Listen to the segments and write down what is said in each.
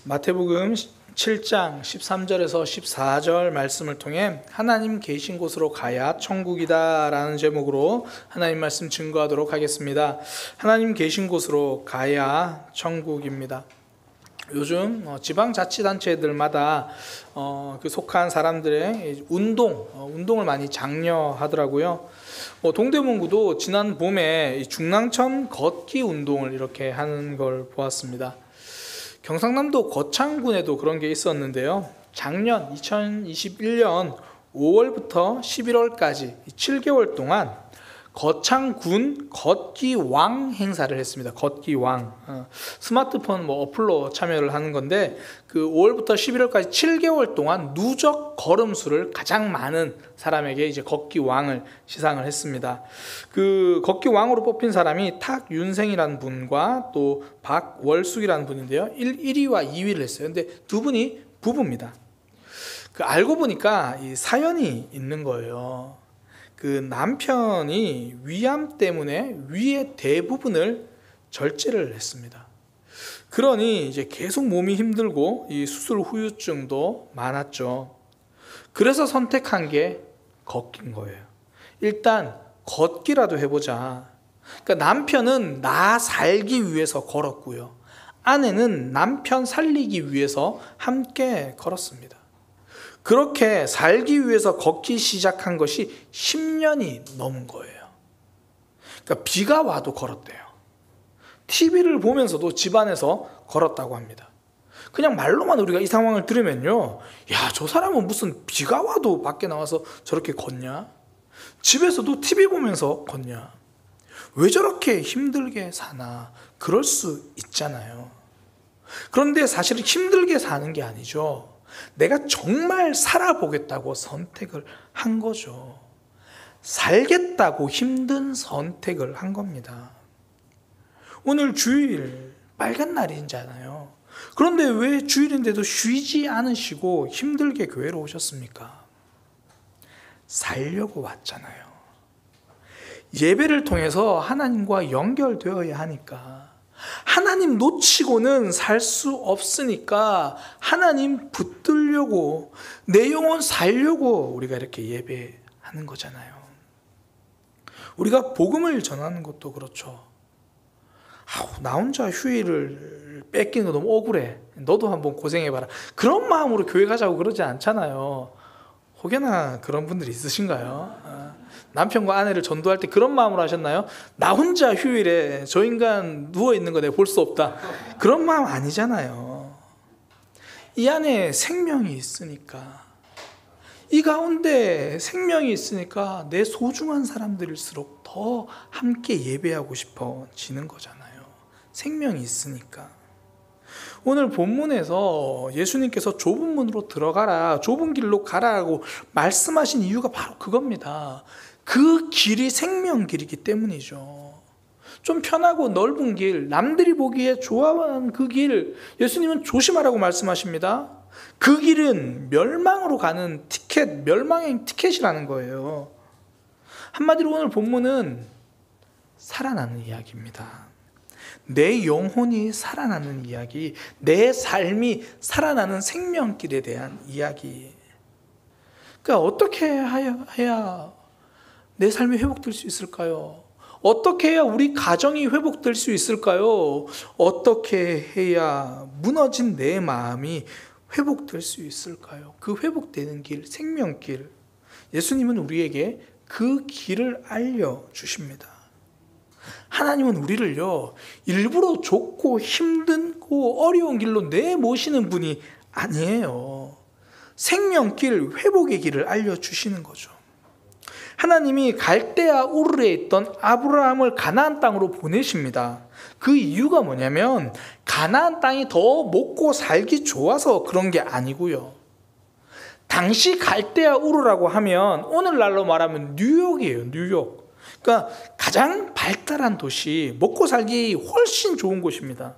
마태복음 7장 13절에서 14절 말씀을 통해 하나님 계신 곳으로 가야 천국이다 라는 제목으로 하나님 말씀 증거하도록 하겠습니다. 하나님 계신 곳으로 가야 천국입니다. 요즘 지방자치단체들마다 그 속한 사람들의 운동을 많이 장려하더라고요. 동대문구도 지난 봄에 중랑천 걷기 운동을 이렇게 하는 걸 보았습니다. 경상남도 거창군에도 그런 게 있었는데요. 작년 2021년 5월부터 11월까지 7개월 동안 거창군 걷기왕 행사를 했습니다. 걷기왕. 스마트폰 어플로 참여를 하는 건데 그 5월부터 11월까지 7개월 동안 누적 걸음수를 가장 많은 사람에게 이제 걷기왕을 시상을 했습니다. 그 걷기왕으로 뽑힌 사람이 탁윤생이라는 분과 또 박월숙이라는 분인데요. 1위와 2위를 했어요. 근데 두 분이 부부입니다. 알고 보니까 이 사연이 있는 거예요. 그 남편이 위암 때문에 위의 대부분을 절제를 했습니다. 그러니 이제 계속 몸이 힘들고 이 수술 후유증도 많았죠. 그래서 선택한 게 걷기인 거예요. 일단 걷기라도 해보자. 그러니까 남편은 나 살기 위해서 걸었고요. 아내는 남편 살리기 위해서 함께 걸었습니다. 그렇게 살기 위해서 걷기 시작한 것이 10년이 넘은 거예요. 그러니까 비가 와도 걸었대요. TV를 보면서도 집안에서 걸었다고 합니다. 그냥 말로만 우리가 이 상황을 들으면요, 야, 저 사람은 무슨 비가 와도 밖에 나와서 저렇게 걷냐? 집에서도 TV 보면서 걷냐? 왜 저렇게 힘들게 사나? 그럴 수 있잖아요. 그런데 사실은 힘들게 사는 게 아니죠. 내가 정말 살아보겠다고 선택을 한 거죠. 살겠다고 힘든 선택을 한 겁니다. 오늘 주일 빨간 날이잖아요. 그런데 왜 주일인데도 쉬지 않으시고 힘들게 교회로 오셨습니까? 살려고 왔잖아요. 예배를 통해서 하나님과 연결되어야 하니까, 하나님 놓치고는 살 수 없으니까 하나님 붙들려고, 내 영혼 살려고 우리가 이렇게 예배하는 거잖아요. 우리가 복음을 전하는 것도 그렇죠. 나 혼자 휴일을 뺏기는 거 너무 억울해, 너도 한번 고생해봐라, 그런 마음으로 교회 가자고 그러지 않잖아요. 혹여나 그런 분들이 있으신가요? 남편과 아내를 전도할 때 그런 마음으로 하셨나요? 나 혼자 휴일에 저 인간 누워있는 거 내가 볼 수 없다, 그런 마음 아니잖아요. 이 안에 생명이 있으니까, 이 가운데 생명이 있으니까 내 소중한 사람들일수록 더 함께 예배하고 싶어지는 거잖아요. 생명이 있으니까. 오늘 본문에서 예수님께서 좁은 문으로 들어가라, 좁은 길로 가라라고 말씀하신 이유가 바로 그겁니다. 그 길이 생명길이기 때문이죠. 좀 편하고 넓은 길, 남들이 보기에 좋아하는 그 길, 예수님은 조심하라고 말씀하십니다. 그 길은 멸망으로 가는 티켓, 멸망의 티켓이라는 거예요. 한마디로 오늘 본문은 살아나는 이야기입니다. 내 영혼이 살아나는 이야기, 내 삶이 살아나는 생명길에 대한 이야기. 그러니까 어떻게 해야 내 삶이 회복될 수 있을까요? 어떻게 해야 우리 가정이 회복될 수 있을까요? 어떻게 해야 무너진 내 마음이 회복될 수 있을까요? 그 회복되는 길, 생명길, 예수님은 우리에게 그 길을 알려주십니다. 하나님은 우리를요, 일부러 좁고 힘든고 어려운 길로 내모시는 분이 아니에요. 생명길, 회복의 길을 알려주시는 거죠. 하나님이 갈대아 우르에 있던 아브라함을 가나안 땅으로 보내십니다. 그 이유가 뭐냐면 가나안 땅이 더 먹고 살기 좋아서 그런 게 아니고요. 당시 갈대아 우르라고 하면 오늘날로 말하면 뉴욕이에요. 뉴욕. 그러니까 가장 발달한 도시, 먹고 살기 훨씬 좋은 곳입니다.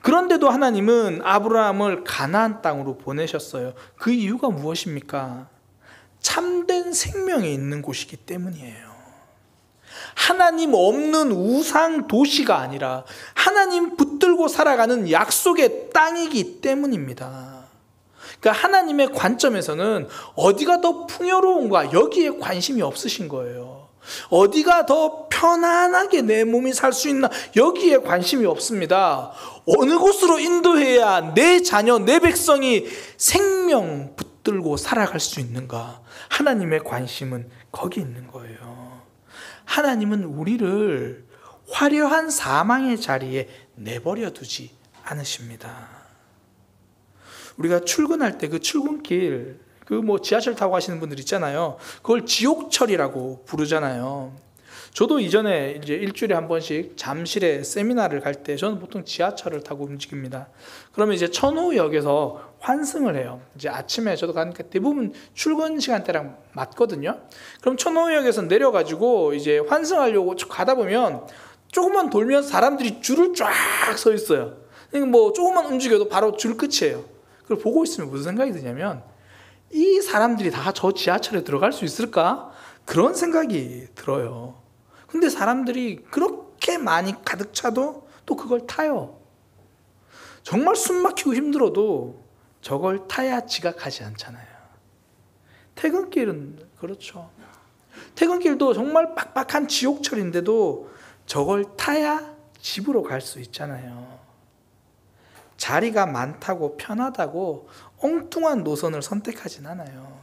그런데도 하나님은 아브라함을 가나안 땅으로 보내셨어요. 그 이유가 무엇입니까? 참된 생명이 있는 곳이기 때문이에요. 하나님 없는 우상 도시가 아니라 하나님 붙들고 살아가는 약속의 땅이기 때문입니다. 그러니까 하나님의 관점에서는 어디가 더 풍요로운가 여기에 관심이 없으신 거예요. 어디가 더 편안하게 내 몸이 살 수 있나 여기에 관심이 없습니다. 어느 곳으로 인도해야 내 자녀, 내 백성이 생명 붙들고 살아갈 수 있는가. 하나님의 관심은 거기 있는 거예요. 하나님은 우리를 화려한 사망의 자리에 내버려 두지 않으십니다. 우리가 출근할 때 그 출근길, 지하철 타고 가시는 분들 있잖아요. 그걸 지옥철이라고 부르잖아요. 저도 이전에 이제 일주일에 한 번씩 잠실에 세미나를 갈 때 저는 보통 지하철을 타고 움직입니다. 그러면 이제 천호역에서 환승을 해요. 이제 아침에 저도 가니까 대부분 출근 시간대랑 맞거든요. 그럼 천호역에서 내려가지고 이제 환승하려고 가다 보면 조금만 돌면 사람들이 줄을 쫙 서 있어요. 그러니까 조금만 움직여도 바로 줄 끝이에요. 그걸 보고 있으면 무슨 생각이 드냐면 이 사람들이 다 저 지하철에 들어갈 수 있을까? 그런 생각이 들어요. 근데 사람들이 그렇게 많이 가득 차도 또 그걸 타요. 정말 숨 막히고 힘들어도 저걸 타야 지각하지 않잖아요. 퇴근길은 그렇죠. 퇴근길도 정말 빡빡한 지옥철인데도 저걸 타야 집으로 갈 수 있잖아요. 자리가 많다고 편하다고 엉뚱한 노선을 선택하진 않아요.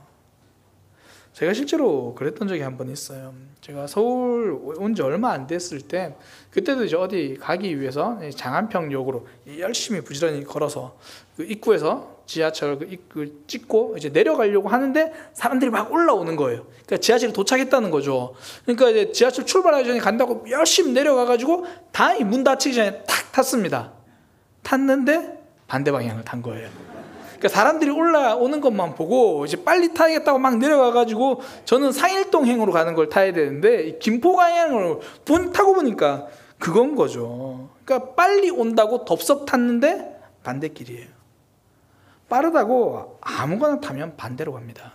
제가 실제로 그랬던 적이 한 번 있어요. 제가 서울 온 지 얼마 안 됐을 때 그때도 이제 어디 가기 위해서 장안평역으로 열심히 부지런히 걸어서 그 입구에서 지하철 그 입구 찍고 이제 내려가려고 하는데 사람들이 막 올라오는 거예요. 그러니까 지하철에 도착했다는 거죠. 그러니까 이제 지하철 출발하기 전에 간다고 열심히 내려가가지고 다행히 문 닫히기 전에 탁 탔습니다. 탔는데 반대 방향을 탄 거예요. 그러니까 사람들이 올라오는 것만 보고 이제 빨리 타야겠다고 막 내려가가지고 저는 상일동행으로 가는 걸 타야 되는데 김포 방향을 타고 보니까 그건 거죠. 그러니까 빨리 온다고 덥석 탔는데 반대길이에요. 빠르다고 아무거나 타면 반대로 갑니다.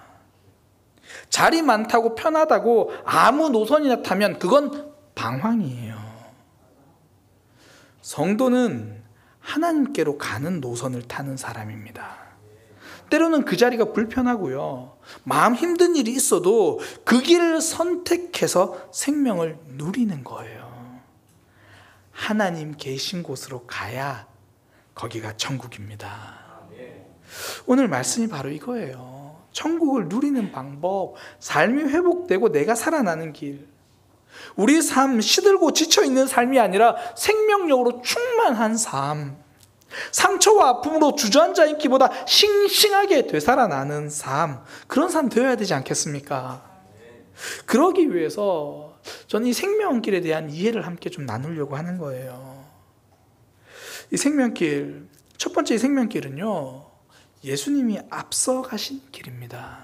자리 많다고 편하다고 아무 노선이나 타면 그건 방황이에요. 성도는 하나님께로 가는 노선을 타는 사람입니다. 때로는 그 자리가 불편하고요. 마음 힘든 일이 있어도 그 길을 선택해서 생명을 누리는 거예요. 하나님 계신 곳으로 가야 거기가 천국입니다. 오늘 말씀이 바로 이거예요. 천국을 누리는 방법, 삶이 회복되고 내가 살아나는 길. 우리 삶, 시들고 지쳐있는 삶이 아니라 생명력으로 충만한 삶. 상처와 아픔으로 주저앉아 있기보다 싱싱하게 되살아나는 삶. 그런 삶 되어야 되지 않겠습니까? 그러기 위해서 저는 이 생명길에 대한 이해를 함께 좀 나누려고 하는 거예요. 이 생명길, 첫 번째 이 생명길은요, 예수님이 앞서 가신 길입니다.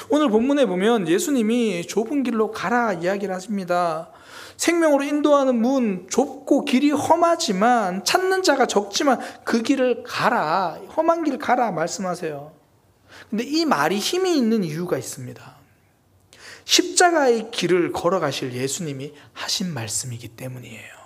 오늘 본문에 보면 예수님이 좁은 길로 가라 이야기를 하십니다. 생명으로 인도하는 문 좁고 길이 험하지만 찾는 자가 적지만 그 길을 가라, 험한 길 가라 말씀하세요. 근데 이 말이 힘이 있는 이유가 있습니다. 십자가의 길을 걸어가실 예수님이 하신 말씀이기 때문이에요.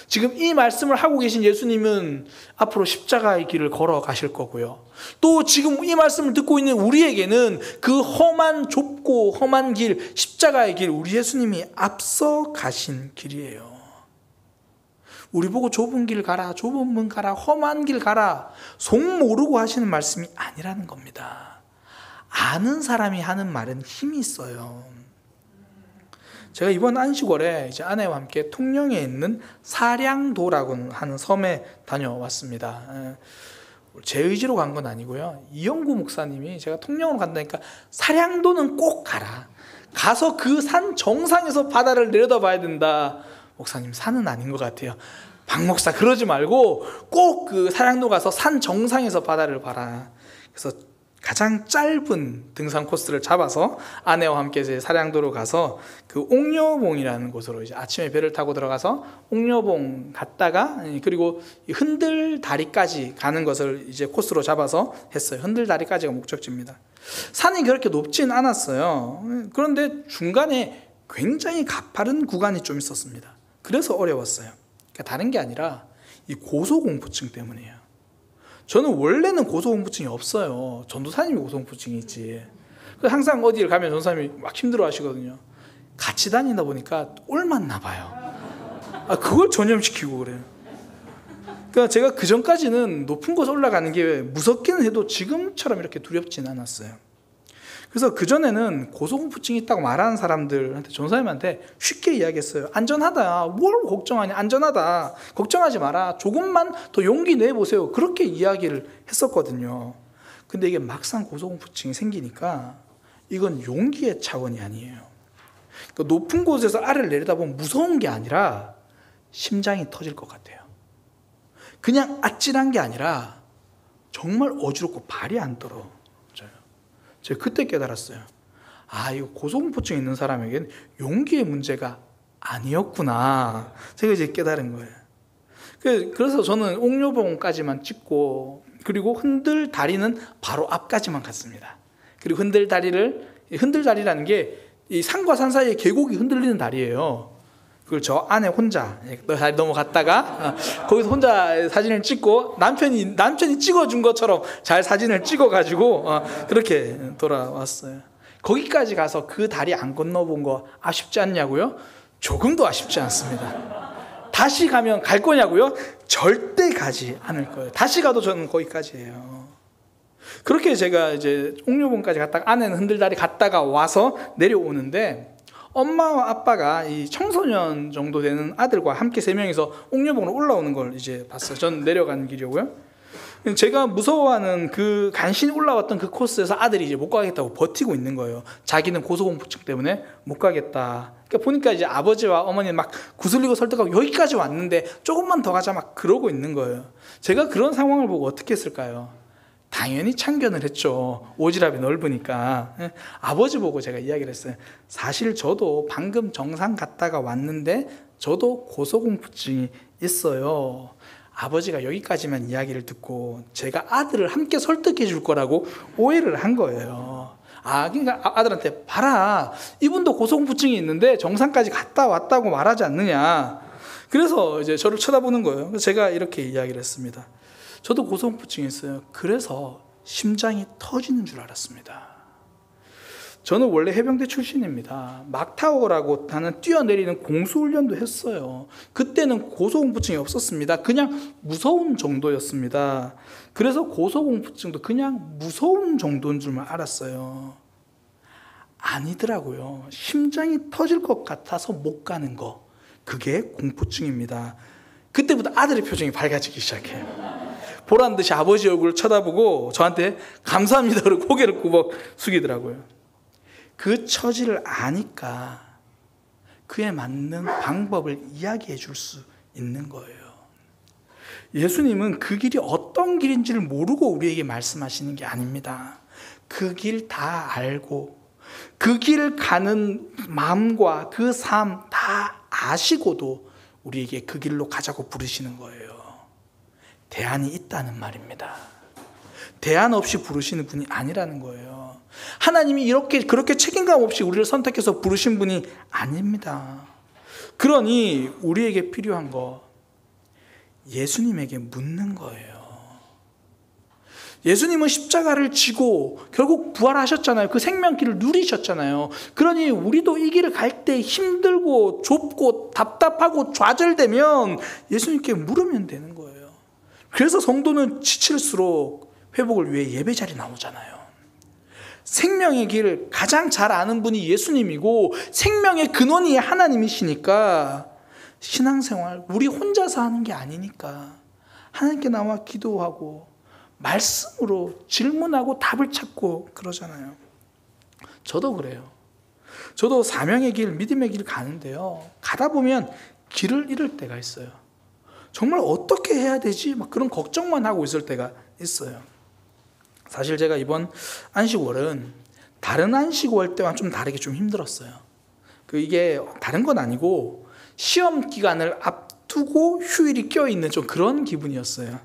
지금 이 말씀을 하고 계신 예수님은 앞으로 십자가의 길을 걸어가실 거고요. 또 지금 이 말씀을 듣고 있는 우리에게는 그 험한 좁고 험한 길, 십자가의 길, 우리 예수님이 앞서 가신 길이에요. 우리 보고 좁은 길 가라, 좁은 문 가라, 험한 길 가라 속 모르고 하시는 말씀이 아니라는 겁니다. 아는 사람이 하는 말은 힘이 있어요. 제가 이번 안식월에 이제 아내와 함께 통영에 있는 사량도라고 하는 섬에 다녀왔습니다. 제 의지로 간 건 아니고요. 이영구 목사님이 제가 통영으로 간다니까 사량도는 꼭 가라. 가서 그 산 정상에서 바다를 내려다봐야 된다. 목사님, 산은 아닌 것 같아요. 박 목사 그러지 말고 꼭 그 사량도 가서 산 정상에서 바다를 봐라. 그래서 가장 짧은 등산 코스를 잡아서 아내와 함께 이제 사량도로 가서 그 옥녀봉이라는 곳으로 이제 아침에 배를 타고 들어가서 옥녀봉 갔다가 그리고 흔들다리까지 가는 것을 이제 코스로 잡아서 했어요. 흔들다리까지가 목적지입니다. 산이 그렇게 높진 않았어요. 그런데 중간에 굉장히 가파른 구간이 좀 있었습니다. 그래서 어려웠어요. 그러니까 다른 게 아니라 이 고소공포증 때문이에요. 저는 원래는 고소공포증이 없어요. 전도사님이 고소공포증이 있지. 그래서 항상 어디를 가면 전도사님이 막 힘들어 하시거든요. 같이 다니다 보니까 옮았나 봐요. 그걸 전염시키고 그래요. 그러니까 제가 그 전까지는 높은 곳에 올라가는 게 무섭기는 해도 지금처럼 이렇게 두렵진 않았어요. 그래서 그전에는 고소공포증이 있다고 말하는 사람들한테, 전사님한테 쉽게 이야기했어요. 안전하다. 뭘 걱정하냐. 안전하다. 걱정하지 마라. 조금만 더 용기 내보세요. 그렇게 이야기를 했었거든요. 근데 이게 막상 고소공포증이 생기니까 이건 용기의 차원이 아니에요. 그러니까 높은 곳에서 아래를 내려다보면 무서운 게 아니라 심장이 터질 것 같아요. 그냥 아찔한 게 아니라 정말 어지럽고 발이 안 떨어져요. 제가 그때 깨달았어요. 이거 고소공포증 있는 사람에게는 용기의 문제가 아니었구나. 제가 이제 깨달은 거예요. 그래서 저는 옥녀봉까지만 찍고, 그리고 흔들 다리는 바로 앞까지만 갔습니다. 그리고 흔들 다리라는 게 이 산과 산 사이에 계곡이 흔들리는 다리예요. 그걸 저 안에 혼자 다리 넘어갔다가 거기서 혼자 사진을 찍고, 남편이 찍어준 것처럼 잘 사진을 찍어가지고 그렇게 돌아왔어요. 거기까지 가서 그 다리 안 건너본 거 아쉽지 않냐고요? 조금도 아쉽지 않습니다. 다시 가면 갈 거냐고요? 절대 가지 않을 거예요. 다시 가도 저는 거기까지예요. 그렇게 제가 이제 옥녀봉까지 갔다가, 아내는 흔들다리 갔다가 와서 내려오는데, 엄마와 아빠가 이 청소년 정도 되는 아들과 함께 3명이서 옥녀봉으로 올라오는 걸 이제 봤어요. 전 내려가는 길이고요. 제가 무서워하는 그 간신히 올라왔던 그 코스에서 아들이 이제 못 가겠다고 버티고 있는 거예요. 자기는 고소공포증 때문에 못 가겠다. 그러니까 보니까 이제 아버지와 어머니는 막 구슬리고 설득하고 여기까지 왔는데 조금만 더 가자 막 그러고 있는 거예요. 제가 그런 상황을 보고 어떻게 했을까요? 당연히 참견을 했죠. 오지랖이 넓으니까. 아버지 보고 제가 이야기를 했어요. 사실 저도 방금 정상 갔다가 왔는데 저도 고소공포증이 있어요. 아버지가 여기까지만 이야기를 듣고 제가 아들을 함께 설득해 줄 거라고 오해를 한 거예요. 그러니까 아들한테 봐라, 이분도 고소공포증이 있는데 정상까지 갔다 왔다고 말하지 않느냐. 그래서 이제 저를 쳐다보는 거예요. 그래서 제가 이렇게 이야기를 했습니다. 저도 고소공포증이 있어요. 그래서 심장이 터지는 줄 알았습니다. 저는 원래 해병대 출신입니다. 막타워라고 하는 뛰어내리는 공수훈련도 했어요. 그때는 고소공포증이 없었습니다. 그냥 무서운 정도였습니다. 그래서 고소공포증도 그냥 무서운 정도인 줄만 알았어요. 아니더라고요. 심장이 터질 것 같아서 못 가는 거, 그게 공포증입니다. 그때부터 아들의 표정이 밝아지기 시작해요. 보란 듯이 아버지 얼굴을 쳐다보고 저한테 감사합니다 그러고 고개를 꾸벅 숙이더라고요. 그 처지를 아니까 그에 맞는 방법을 이야기해 줄 수 있는 거예요. 예수님은 그 길이 어떤 길인지를 모르고 우리에게 말씀하시는 게 아닙니다. 그 길 다 알고 그 길을 가는 마음과 그 삶 다 아시고도 우리에게 그 길로 가자고 부르시는 거예요. 대안이 있다는 말입니다. 대안 없이 부르시는 분이 아니라는 거예요. 하나님이 그렇게 책임감 없이 우리를 선택해서 부르신 분이 아닙니다. 그러니 우리에게 필요한 거, 예수님에게 묻는 거예요. 예수님은 십자가를 지고 결국 부활하셨잖아요. 그 생명길을 누리셨잖아요. 그러니 우리도 이 길을 갈 때 힘들고 좁고 답답하고 좌절되면 예수님께 물으면 되는 거예요. 그래서 성도는 지칠수록 회복을 위해 예배 자리에 나오잖아요. 생명의 길을 가장 잘 아는 분이 예수님이고 생명의 근원이 하나님이시니까 신앙생활 우리 혼자서 하는 게 아니니까 하나님께 나와 기도하고 말씀으로 질문하고 답을 찾고 그러잖아요. 저도 그래요. 저도 사명의 길, 믿음의 길 가는데요. 가다 보면 길을 잃을 때가 있어요. 정말 어떻게 해야 되지? 막 그런 걱정만 하고 있을 때가 있어요. 사실 제가 이번 안식월은 다른 안식월 때와 좀 다르게 좀 힘들었어요. 이게 다른 건 아니고 시험 기간을 앞두고 휴일이 껴있는 좀 그런 기분이었어요.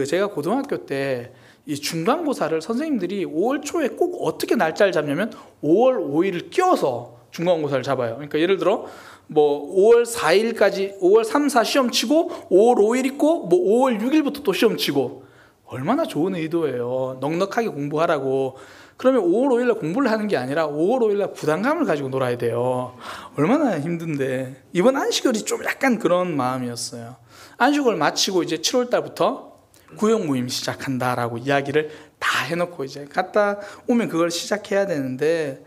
제가 고등학교 때 이 중간고사를 선생님들이 5월 초에 꼭 어떻게 날짜를 잡냐면 5월 5일을 껴서 중간고사를 잡아요. 그러니까 예를 들어 뭐 5월 4일까지 5월 3, 4 시험 치고 5월 5일 있고 뭐 5월 6일부터 또 시험 치고, 얼마나 좋은 의도예요. 넉넉하게 공부하라고. 그러면 5월 5일날 공부를 하는 게 아니라 5월 5일날 부담감을 가지고 놀아야 돼요. 얼마나 힘든데. 이번 안식월이 좀 약간 그런 마음이었어요. 안식월 마치고 이제 7월 달부터 구역 모임 시작한다라고 이야기를 다 해놓고 이제 갔다 오면 그걸 시작해야 되는데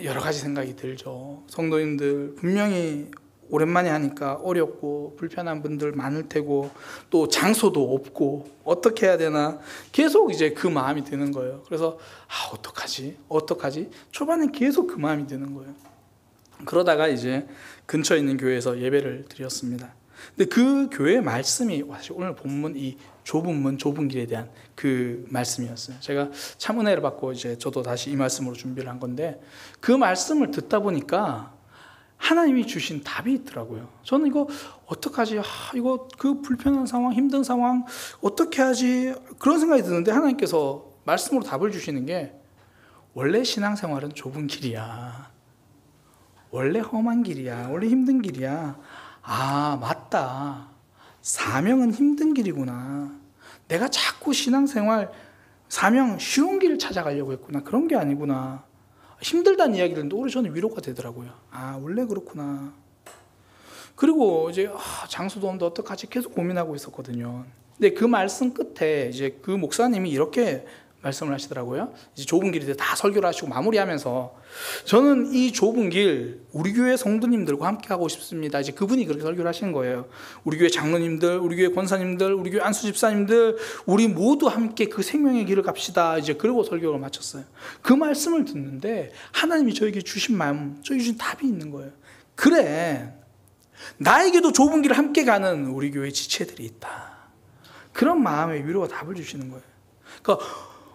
여러 가지 생각이 들죠. 성도님들 분명히 오랜만에 하니까 어렵고 불편한 분들 많을 테고, 또 장소도 없고 어떻게 해야 되나 계속 이제 그 마음이 드는 거예요. 그래서 어떡하지? 초반에 계속 그 마음이 드는 거예요. 그러다가 이제 근처에 있는 교회에서 예배를 드렸습니다. 근데 그 교회 말씀이 사실 오늘 본문 이 좁은 문 좁은 길에 대한 그 말씀이었어요. 제가 참 은혜를 받고 이제 저도 다시 이 말씀으로 준비를 한 건데, 그 말씀을 듣다 보니까 하나님이 주신 답이 있더라고요. 저는 이거 어떡하지? 이거 그 불편한 상황, 힘든 상황 어떻게 하지? 그런 생각이 드는데 하나님께서 말씀으로 답을 주시는 게, 원래 신앙생활은 좁은 길이야. 원래 험한 길이야. 원래 힘든 길이야. 아, 맞다. 사명은 힘든 길이구나. 내가 자꾸 신앙생활 사명 쉬운 길을 찾아가려고 했구나. 그런 게 아니구나. 힘들다는 이야기를 했는데 오히려 저는 위로가 되더라고요. 아, 원래 그렇구나. 그리고 이제 장소도 없는데 어떡하지? 계속 고민하고 있었거든요. 근데 그 말씀 끝에 이제 그 목사님이 이렇게 말씀을 하시더라고요. 이제 좁은 길에 다 설교를 하시고 마무리하면서, 저는 이 좁은 길 우리 교회 성도님들과 함께 하고 싶습니다. 이제 그분이 그렇게 설교를 하시는 거예요. 우리 교회 장로님들, 우리 교회 권사님들, 우리 교회 안수 집사님들, 우리 모두 함께 그 생명의 길을 갑시다. 이제 그러고 설교를 마쳤어요. 그 말씀을 듣는데 하나님이 저에게 주신 마음, 저에게 주신 답이 있는 거예요. 그래, 나에게도 좁은 길을 함께 가는 우리 교회 지체들이 있다. 그런 마음에 위로와 답을 주시는 거예요. 그러니까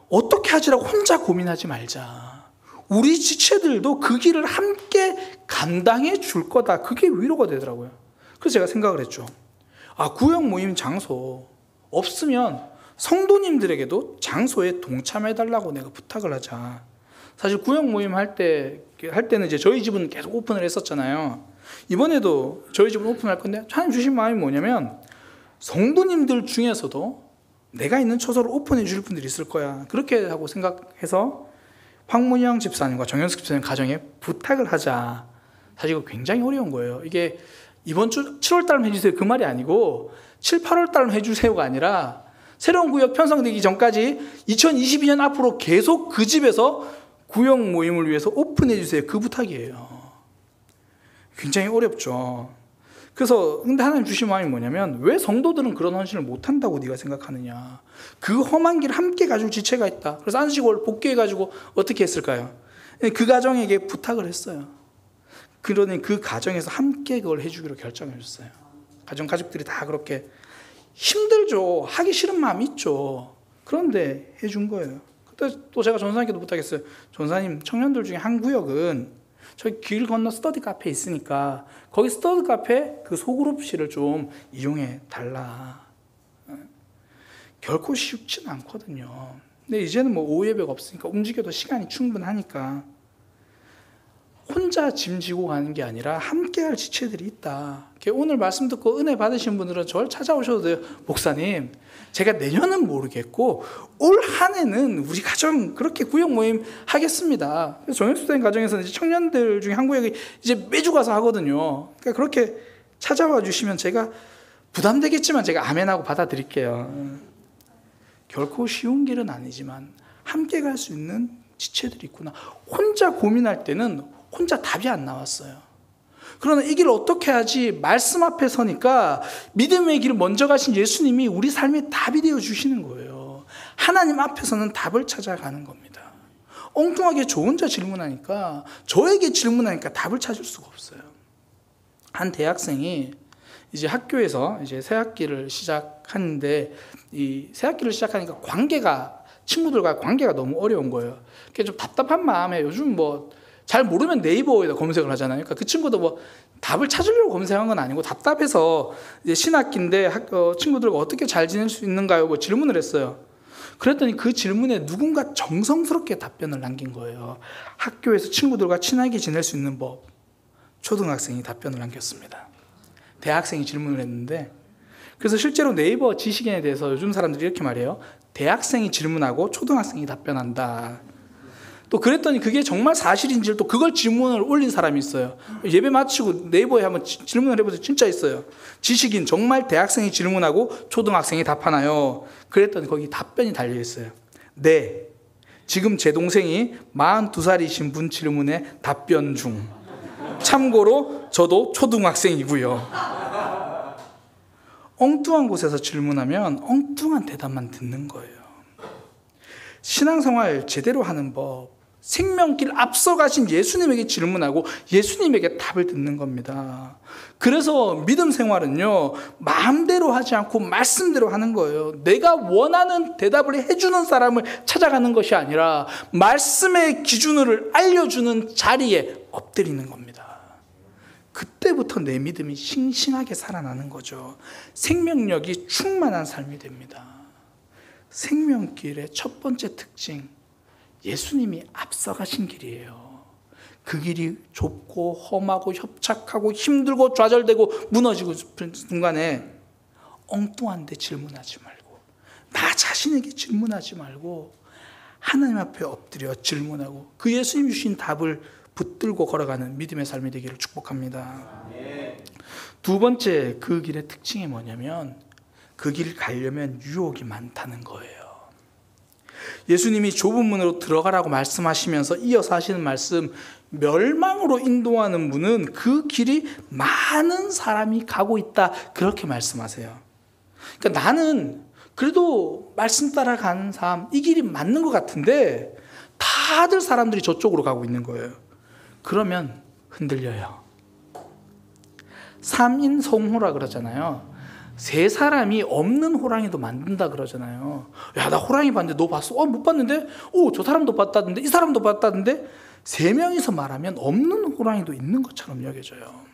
어떻게 하지라고 혼자 고민하지 말자. 우리 지체들도 그 길을 함께 감당해 줄 거다. 그게 위로가 되더라고요. 그래서 제가 생각을 했죠. 구역 모임 장소 없으면 성도님들에게도 장소에 동참해 달라고 내가 부탁을 하자. 사실 구역 모임 할 때는 이제 저희 집은 계속 오픈을 했었잖아요. 이번에도 저희 집은 오픈할 건데 하나님 주신 마음이 뭐냐면, 성도님들 중에서도 내가 있는 처소를 오픈해 줄 분들이 있을 거야. 그렇게 하고 생각해서 황문영 집사님과 정현숙 집사님 가정에 부탁을 하자. 사실 이거 굉장히 어려운 거예요. 이게 이번 주 7월 달면 해주세요 그 말이 아니고 7, 8월 달면 해주세요가 아니라 새로운 구역 편성되기 전까지 2022년 앞으로 계속 그 집에서 구역 모임을 위해서 오픈해 주세요. 그 부탁이에요. 굉장히 어렵죠. 그래서 근데 하나님 주신 마음이 뭐냐면, 왜 성도들은 그런 헌신을 못한다고 네가 생각하느냐. 그 험한 길 함께 가지고 지체가 있다. 그래서 안식월 복귀해가지고 어떻게 했을까요? 그 가정에게 부탁을 했어요. 그러니 그 가정에서 함께 그걸 해주기로 결정했어요. 가족들이 다 그렇게. 힘들죠. 하기 싫은 마음이 있죠. 그런데 해준 거예요. 그때 또 제가 전사님께도 부탁했어요. 전사님, 청년들 중에 한 구역은 저기 길 건너 스터디 카페 있으니까 거기 스터디 카페 그 소그룹실을 좀 이용해 달라. 결코 쉽지는 않거든요. 근데 이제는 뭐 오후 예배가 없으니까 움직여도 시간이 충분하니까 혼자 짐지고 가는 게 아니라 함께할 지체들이 있다. 오늘 말씀 듣고 은혜 받으신 분들은 저를 찾아오셔도 돼요. 목사님, 제가 내년은 모르겠고 올 한 해는 우리 가정 그렇게 구역 모임 하겠습니다. 정혁수된 가정에서는 이제 청년들 중에 한 구역이 이제 매주 가서 하거든요. 그러니까 그렇게 찾아와 주시면 제가 부담되겠지만 제가 아멘하고 받아들일게요. 결코 쉬운 길은 아니지만 함께 갈 수 있는 지체들이 있구나. 혼자 고민할 때는 혼자 답이 안 나왔어요. 그러나 이 길을 어떻게 하지? 말씀 앞에 서니까 믿음의 길을 먼저 가신 예수님이 우리 삶의 답이 되어 주시는 거예요. 하나님 앞에서는 답을 찾아가는 겁니다. 엉뚱하게 저 혼자 질문하니까, 저에게 질문하니까 답을 찾을 수가 없어요. 한 대학생이 이제 학교에서 이제 새 학기를 시작하는데, 이 새 학기를 시작하니까 친구들과 관계가 너무 어려운 거예요. 그게 좀 답답한 마음에, 요즘 뭐 잘 모르면 네이버에다 검색을 하잖아요. 그러니까 그 친구도 뭐 답을 찾으려고 검색한 건 아니고 답답해서 이제 신학기인데 친구들과 어떻게 잘 지낼 수 있는가요? 뭐 질문을 했어요. 그랬더니 그 질문에 누군가 정성스럽게 답변을 남긴 거예요. 학교에서 친구들과 친하게 지낼 수 있는 법. 초등학생이 답변을 남겼습니다. 대학생이 질문을 했는데, 그래서 실제로 네이버 지식인에 대해서 요즘 사람들이 이렇게 말해요. 대학생이 질문하고 초등학생이 답변한다. 또 그랬더니 그게 정말 사실인지 또 그걸 질문을 올린 사람이 있어요. 예배 마치고 네이버에 한번 질문을 해보세요. 진짜 있어요. 지식인 정말 대학생이 질문하고 초등학생이 답하나요? 그랬더니 거기 답변이 달려있어요. 네, 지금 제 동생이 42살이신 분 질문에 답변 중. 참고로 저도 초등학생이고요. 엉뚱한 곳에서 질문하면 엉뚱한 대답만 듣는 거예요. 신앙생활 제대로 하는 법, 생명길 앞서가신 예수님에게 질문하고 예수님에게 답을 듣는 겁니다. 그래서 믿음 생활은요, 마음대로 하지 않고 말씀대로 하는 거예요. 내가 원하는 대답을 해주는 사람을 찾아가는 것이 아니라 말씀의 기준을 알려주는 자리에 엎드리는 겁니다. 그때부터 내 믿음이 싱싱하게 살아나는 거죠. 생명력이 충만한 삶이 됩니다. 생명길의 첫 번째 특징, 예수님이 앞서가신 길이에요. 그 길이 좁고 험하고 협착하고 힘들고 좌절되고 무너지고 싶은 순간에 엉뚱한 데 질문하지 말고, 나 자신에게 질문하지 말고 하나님 앞에 엎드려 질문하고 그 예수님 주신 답을 붙들고 걸어가는 믿음의 삶이 되기를 축복합니다. 두 번째, 그 길의 특징이 뭐냐면 그 길 가려면 유혹이 많다는 거예요. 예수님이 좁은 문으로 들어가라고 말씀하시면서 이어서 하시는 말씀, 멸망으로 인도하는 문은 그 길이 많은 사람이 가고 있다, 그렇게 말씀하세요. 그러니까 나는 그래도 말씀 따라가는 삶, 이 길이 맞는 것 같은데 다들 사람들이 저쪽으로 가고 있는 거예요. 그러면 흔들려요. 3인 성호라 그러잖아요. 세 사람이 없는 호랑이도 만든다 그러잖아요. 야, 나 호랑이 봤는데 너 봤어? 못 봤는데? 저 사람도 봤다던데? 이 사람도 봤다던데? 세 명이서 말하면 없는 호랑이도 있는 것처럼 여겨져요.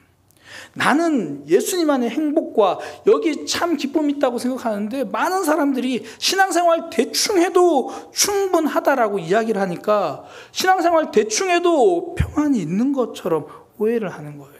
나는 예수님 안의 행복과 여기 참 기쁨이 있다고 생각하는데 많은 사람들이 신앙생활 대충 해도 충분하다라고 이야기를 하니까 신앙생활 대충 해도 평안이 있는 것처럼 오해를 하는 거예요.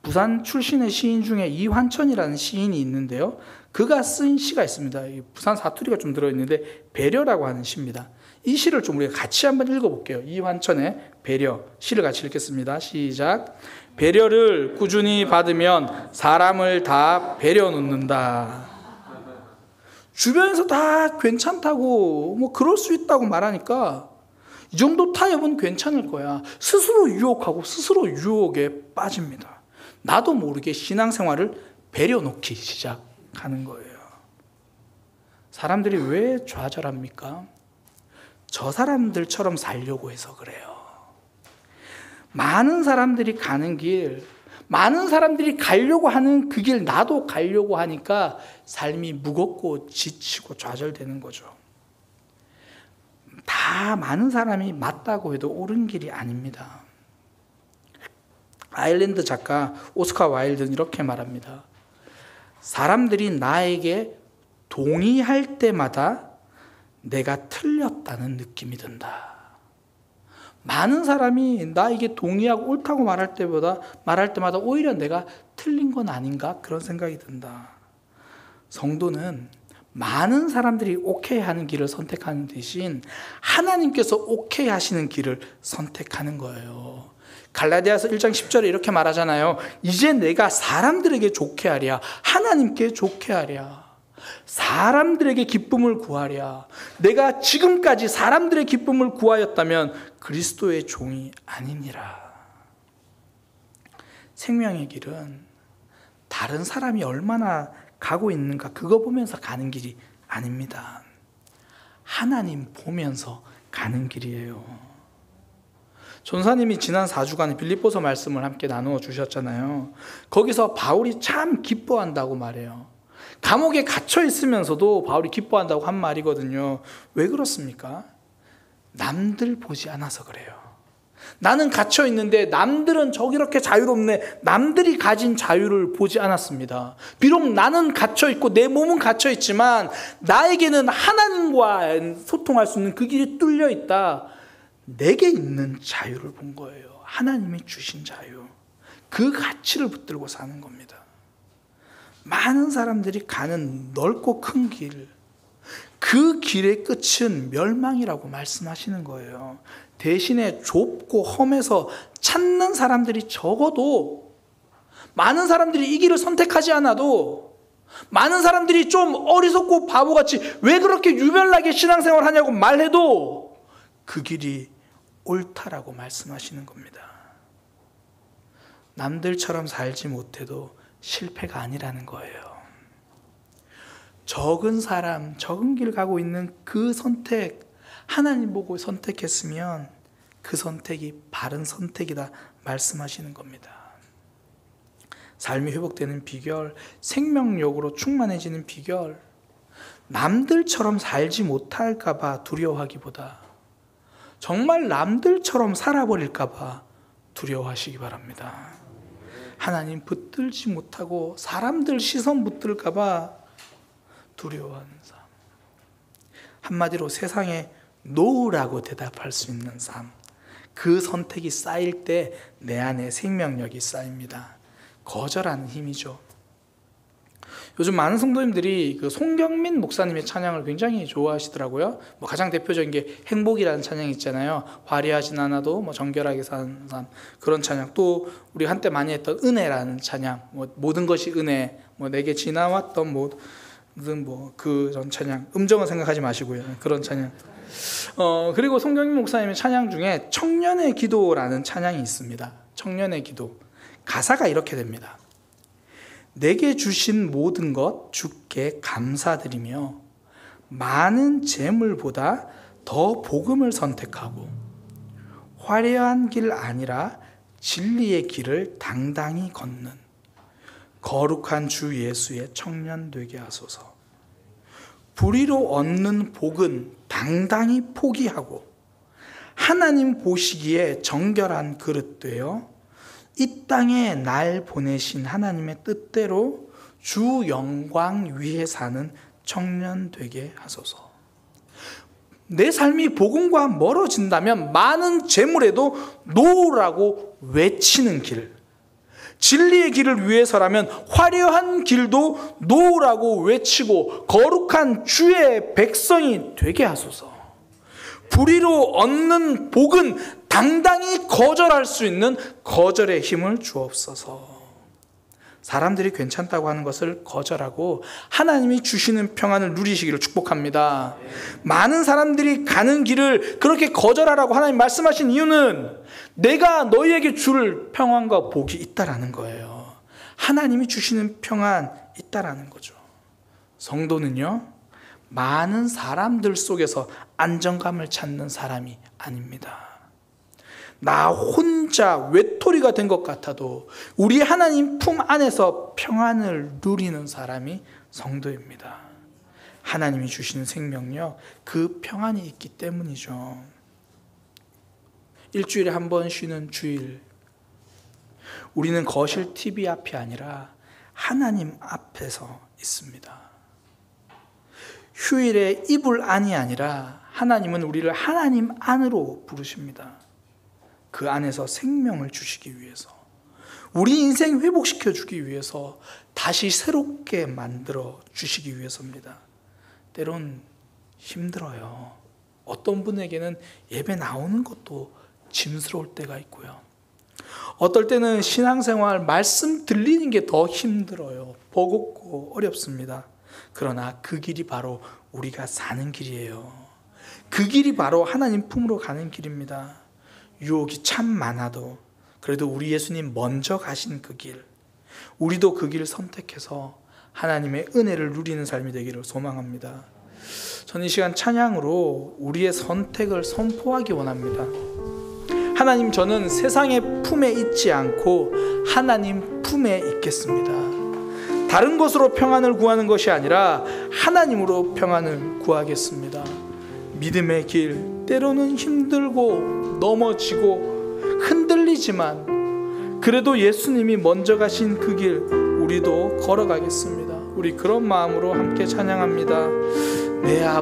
부산 출신의 시인 중에 이환천이라는 시인이 있는데요. 그가 쓴 시가 있습니다. 부산 사투리가 좀 들어있는데 배려라고 하는 시입니다. 이 시를 좀 우리가 같이 한번 읽어볼게요. 이환천의 배려, 시를 같이 읽겠습니다. 시작. 배려를 꾸준히 받으면 사람을 다 배려 놓는다. 주변에서 다 괜찮다고 뭐 그럴 수 있다고 말하니까 이 정도 타협은 괜찮을 거야. 스스로 유혹하고 스스로 유혹에 빠집니다. 나도 모르게 신앙생활을 배려놓기 시작하는 거예요. 사람들이 왜 좌절합니까? 저 사람들처럼 살려고 해서 그래요. 많은 사람들이 가는 길, 많은 사람들이 가려고 하는 그 길 나도 가려고 하니까 삶이 무겁고 지치고 좌절되는 거죠. 다 많은 사람이 맞다고 해도 옳은 길이 아닙니다. 아일랜드 작가 오스카 와일드는 이렇게 말합니다. 사람들이 나에게 동의할 때마다 내가 틀렸다는 느낌이 든다. 많은 사람이 나에게 동의하고 옳다고 말할 때마다 오히려 내가 틀린 건 아닌가 그런 생각이 든다. 성도는 많은 사람들이 오케이 하는 길을 선택하는 대신 하나님께서 오케이 하시는 길을 선택하는 거예요. 갈라디아서 1장 10절에 이렇게 말하잖아요. 이제 내가 사람들에게 좋게 하랴, 하나님께 좋게 하랴. 사람들에게 기쁨을 구하랴. 내가 지금까지 사람들의 기쁨을 구하였다면 그리스도의 종이 아니니라. 생명의 길은 다른 사람이 얼마나 가고 있는가 그거 보면서 가는 길이 아닙니다. 하나님 보면서 가는 길이에요. 전사님이 지난 4주간 빌립보서 말씀을 함께 나누어 주셨잖아요. 거기서 바울이 참 기뻐한다고 말해요. 감옥에 갇혀 있으면서도 바울이 기뻐한다고 한 말이거든요. 왜 그렇습니까? 남들 보지 않아서 그래요. 나는 갇혀 있는데 남들은 저렇게 자유롭네. 남들이 가진 자유를 보지 않았습니다. 비록 나는 갇혀 있고 내 몸은 갇혀 있지만 나에게는 하나님과 소통할 수 있는 그 길이 뚫려 있다. 내게 있는 자유를 본 거예요. 하나님이 주신 자유. 그 가치를 붙들고 사는 겁니다. 많은 사람들이 가는 넓고 큰 길, 그 길의 끝은 멸망이라고 말씀하시는 거예요. 대신에 좁고 험해서 찾는 사람들이 적어도, 많은 사람들이 이 길을 선택하지 않아도, 많은 사람들이 좀 어리석고 바보같이 왜 그렇게 유별나게 신앙생활 하냐고 말해도 그 길이 옳다라고 말씀하시는 겁니다. 남들처럼 살지 못해도 실패가 아니라는 거예요. 적은 사람, 적은 길 가고 있는 그 선택, 하나님 보고 선택했으면 그 선택이 바른 선택이다 말씀하시는 겁니다. 삶이 회복되는 비결, 생명력으로 충만해지는 비결, 남들처럼 살지 못할까 봐 두려워하기보다 정말 남들처럼 살아버릴까 봐 두려워하시기 바랍니다. 하나님 붙들지 못하고 사람들 시선 붙들까 봐 두려워하는 삶. 한마디로 세상에 노라고 대답할 수 있는 삶. 그 선택이 쌓일 때 내 안에 생명력이 쌓입니다. 거절하는 힘이죠. 요즘 많은 성도님들이 그 송경민 목사님의 찬양을 굉장히 좋아하시더라고요. 가장 대표적인 게 행복이라는 찬양이 있잖아요. 화려하진 않아도 정결하게 사는 삶, 그런 찬양. 또 우리 한때 많이 했던 은혜라는 찬양, 모든 것이 은혜, 내게 지나왔던 모든 그런 찬양. 음정은 생각하지 마시고요. 그런 찬양. 그리고 송경민 목사님의 찬양 중에 청년의 기도라는 찬양이 있습니다. 청년의 기도. 가사가 이렇게 됩니다. 내게 주신 모든 것 주께 감사드리며 많은 재물보다 더 복음을 선택하고 화려한 길 아니라 진리의 길을 당당히 걷는 거룩한 주 예수의 청년 되게 하소서. 불의로 얻는 복은 당당히 포기하고 하나님 보시기에 정결한 그릇 되어 이 땅에 날 보내신 하나님의 뜻대로 주 영광 위에 사는 청년 되게 하소서. 내 삶이 복음과 멀어진다면 많은 재물에도 노라고 외치는 길, 진리의 길을 위해서라면 화려한 길도 노라고 외치고 거룩한 주의 백성이 되게 하소서. 불의로 얻는 복은 당당히 거절할 수 있는 거절의 힘을 주옵소서. 사람들이 괜찮다고 하는 것을 거절하고 하나님이 주시는 평안을 누리시기를 축복합니다. 많은 사람들이 가는 길을 그렇게 거절하라고 하나님 말씀하신 이유는 내가 너희에게 줄 평안과 복이 있다라는 거예요. 하나님이 주시는 평안 있다라는 거죠. 성도는요, 많은 사람들 속에서 안정감을 찾는 사람이 아닙니다. 나 혼자 외톨이가 된 것 같아도 우리 하나님 품 안에서 평안을 누리는 사람이 성도입니다. 하나님이 주시는 생명력, 그 평안이 있기 때문이죠. 일주일에 한 번 쉬는 주일, 우리는 거실 TV 앞이 아니라 하나님 앞에서 있습니다. 휴일에 이불 안이 아니라 하나님은 우리를 하나님 안으로 부르십니다. 그 안에서 생명을 주시기 위해서, 우리 인생 회복시켜 주기 위해서, 다시 새롭게 만들어 주시기 위해서입니다. 때론 힘들어요. 어떤 분에게는 예배 나오는 것도 짐스러울 때가 있고요. 어떨 때는 신앙생활 말씀 들리는 게 더 힘들어요. 버겁고 어렵습니다. 그러나 그 길이 바로 우리가 사는 길이에요. 그 길이 바로 하나님 품으로 가는 길입니다. 유혹이 참 많아도 그래도 우리 예수님 먼저 가신 그 길, 우리도 그 길을 선택해서 하나님의 은혜를 누리는 삶이 되기를 소망합니다. 저는 이 시간 찬양으로 우리의 선택을 선포하기 원합니다. 하나님, 저는 세상의 품에 있지 않고 하나님 품에 있겠습니다. 다른 것으로 평안을 구하는 것이 아니라 하나님으로 평안을 구하겠습니다. 믿음의 길, 때로는 힘들고 넘어지고 흔들리지만 그래도 예수님이 먼저 가신 그 길 우리도 걸어가겠습니다. 우리 그런 마음으로 함께 찬양합니다. 내